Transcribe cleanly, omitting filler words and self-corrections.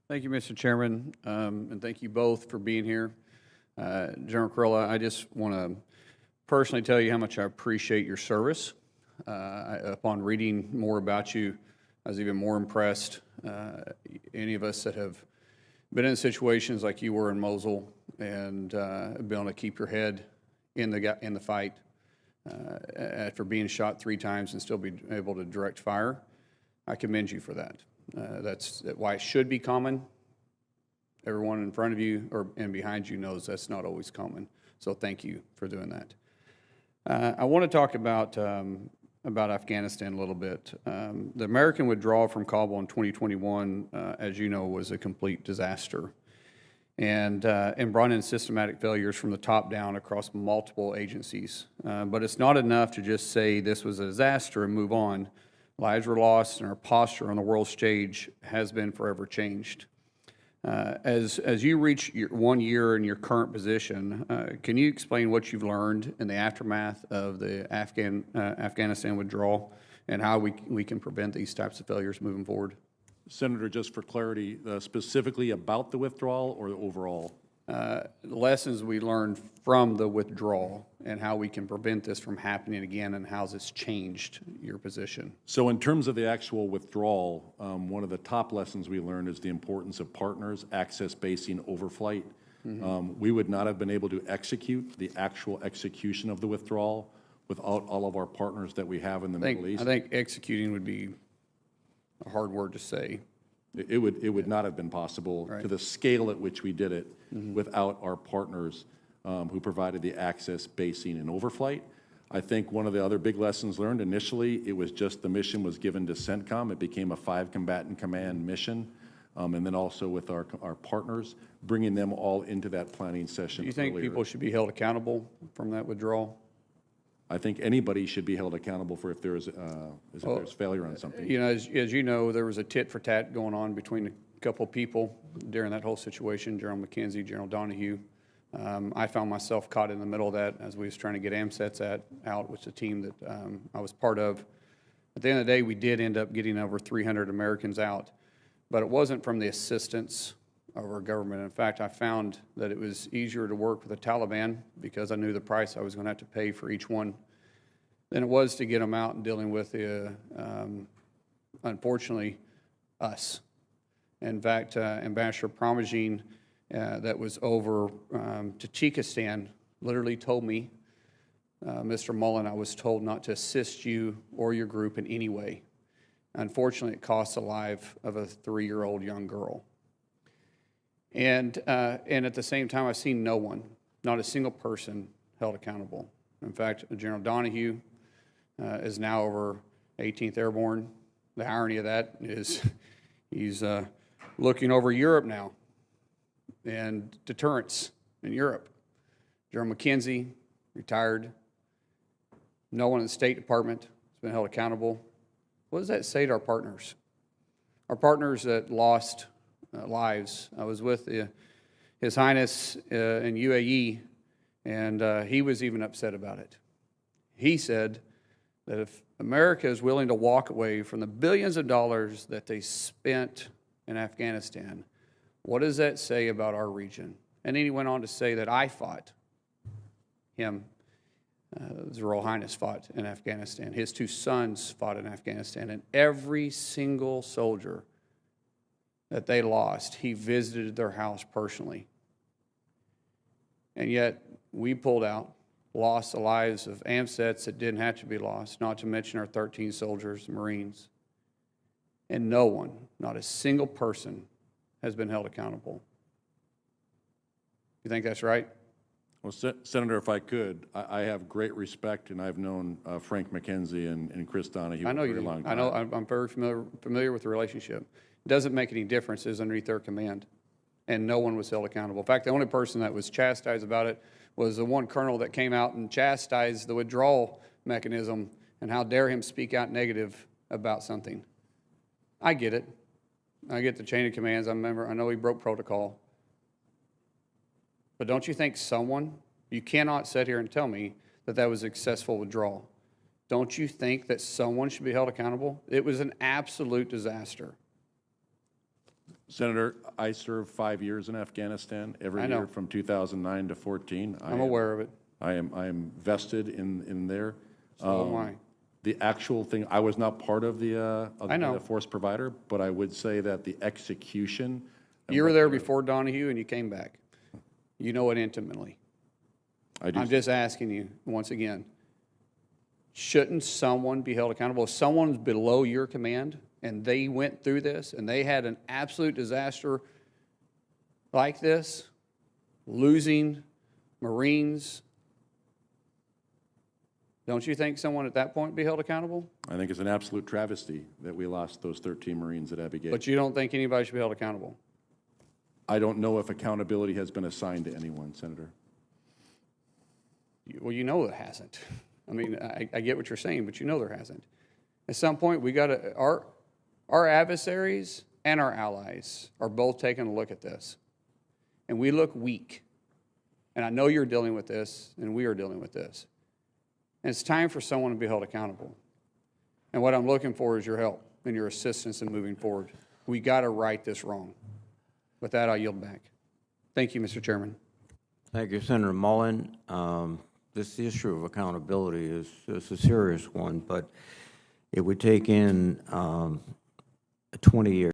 Thank you, Mr. Chairman, and thank you both for being here. General Kurilla, I just want to personally tell you how much I appreciate your service. Upon reading more about you, I was even more impressed. Any of us that have been in situations like you were in Mosul and been able to keep your head in the fight after being shot 3 times and still be able to direct fire, I commend you for that. That's why it should be common. Everyone in front of you and behind you knows that's not always common. So thank you for doing that. I want to talk about Afghanistan a little bit. The American withdrawal from Kabul in 2021, as you know, was a complete disaster, and brought in systematic failures from the top down across multiple agencies. But it's not enough to just say this was a disaster and move on. Lives were lost, and our posture on the world stage has been forever changed. As you reach 1 year in your current position, can you explain what you've learned in the aftermath of the Afghanistan withdrawal and how we can prevent these types of failures moving forward? Senator, just for clarity, specifically about the withdrawal or overall? Lessons we learned from the withdrawal and how we can prevent this from happening again and how it's changed your position. So in terms of the actual withdrawal, one of the top lessons we learned is the importance of partners, access basing, overflight. We would not have been able to execute the actual execution of the withdrawal without all of our partners that we have in the Middle East. I think executing would be a hard word to say. It would not have been possible to the scale at which we did it without our partners who provided the access, basing, and overflight. I think one of the other big lessons learned, initially, it was just the mission was given to CENTCOM. It became a 5-combatant command mission. And then also with our partners, bringing them all into that planning session. Do you think people should be held accountable from that withdrawal? I think anybody should be held accountable for if there's failure on something. You know, as you know, there was a tit for tat going on between a couple of people during that whole situation, General McKenzie, General Donahue. I found myself caught in the middle of that as we was trying to get AMSETs out, which is a team that I was part of. At the end of the day, we did end up getting over 300 Americans out, but it wasn't from the assistance of our government. In fact, I found that it was easier to work with the Taliban because I knew the price I was going to have to pay for each one than it was to get them out and dealing with the, unfortunately, us. In fact, Ambassador Promagine, that was over Tajikistan, literally told me, Mr. Mullin, I was told not to assist you or your group in any way. Unfortunately, it cost the life of a 3-year-old young girl. And at the same time, I've seen no one, not a single person, held accountable. In fact, General Donahue is now over 18th Airborne. The irony of that is he's looking over Europe now and deterrence in Europe. General McKenzie, retired. No one in the State Department has been held accountable. What does that say to our partners? Our partners that lost lives. I was with His Highness in UAE, and he was even upset about it. He said that if America is willing to walk away from the billions of dollars that they spent in Afghanistan, what does that say about our region? And then he went on to say that I fought him. His Royal Highness fought in Afghanistan. His 2 sons fought in Afghanistan, and every single soldier that they lost, he visited their house personally. And yet, we pulled out, lost the lives of AMSETs that didn't have to be lost, not to mention our 13 soldiers, Marines. And no one, not a single person, has been held accountable. You think that's right? Well, Senator, if I could, I have great respect, and I've known Frank McKenzie and Chris Donahue for a very long time. I know. I'm very familiar with the relationship. It doesn't make any difference. It's underneath their command, and no one was held accountable. In fact, the only person that was chastised about it was the one colonel that came out and chastised the withdrawal mechanism, and how dare him speak out negative about something. I get it. I get the chain of commands. I know he broke protocol. But don't you think you cannot sit here and tell me that that was a successful withdrawal. Don't you think that someone should be held accountable? It was an absolute disaster. Senator, I served 5 years in Afghanistan, every I know. year from 2009 to 14. I'm aware of it. I am vested in there. So am I. The actual thing, I was not part of the I know. force provider, but I would say that the execution. You were there before Donahue and you came back. You know it intimately. I'm just asking you, once again, shouldn't someone be held accountable? If someone's below your command and they went through this and they had an absolute disaster like this, losing Marines, don't you think someone at that point be held accountable? I think it's an absolute travesty that we lost those 13 Marines at Abbey Gate. But you don't think anybody should be held accountable? I don't know if accountability has been assigned to anyone, Senator. Well, you know it hasn't. I mean, I get what you're saying, but you know there hasn't. At some point, we got to, our adversaries and our allies are both taking a look at this. And we look weak. And I know you're dealing with this, and we are dealing with this. And it's time for someone to be held accountable. And what I'm looking for is your help and your assistance in moving forward. We got to right this wrong. With that, I'll yield back. Thank you, Mr. Chairman. Thank you, Senator Mullin. This issue of accountability is a serious one, but it would take in 20 years.